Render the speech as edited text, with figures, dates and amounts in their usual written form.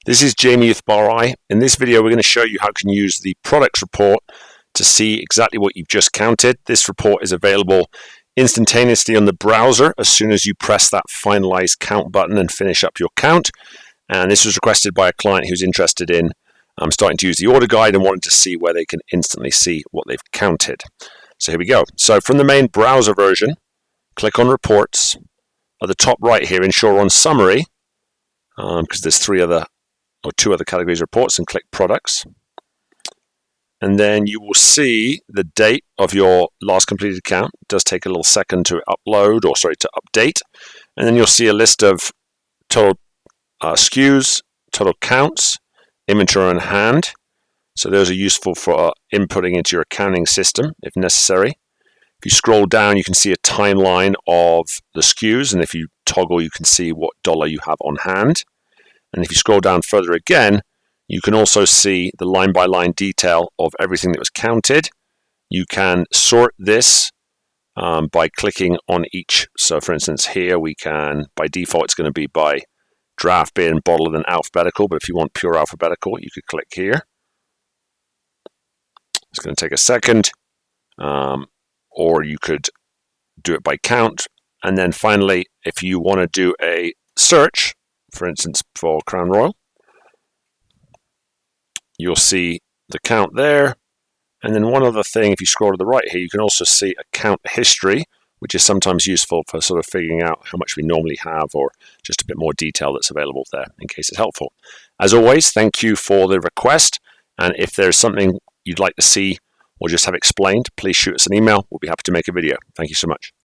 This is Jamie with Bar. In this video, we're going to show you how you can use the products report to see exactly what you've just counted. This report is available instantaneously on the browser as soon as you press that finalize count button and finish up your count. And this was requested by a client who's interested in starting to use the order guide and wanted to see where they can instantly see what they've counted. So here we go. So from the main browser version, click on reports. At the top right here, ensure on summary, because there's two other categories of reports, and click products. And then you will see the date of your last completed count. It does take a little second to update. And then you'll see a list of total SKUs, total counts, inventory on hand. So those are useful for inputting into your accounting system if necessary. If you scroll down, you can see a timeline of the SKUs, and if you toggle, you can see what dollar you have on hand. And if you scroll down further again, you can also see the line-by-line detail of everything that was counted. You can sort this by clicking on each. So for instance, here we can, by default, it's going to be by draft, beer, and bottle, and alphabetical. But if you want pure alphabetical, you could click here. It's going to take a second. Or you could do it by count. And then finally, if you want to do a search, for instance, for Crown Royal, you'll see the count there. And then one other thing, if you scroll to the right here, you can also see a count history, which is sometimes useful for sort of figuring out how much we normally have, or just a bit more detail that's available there in case it's helpful. As always, thank you for the request. And if there's something you'd like to see or just have explained, please shoot us an email. We'll be happy to make a video. Thank you so much.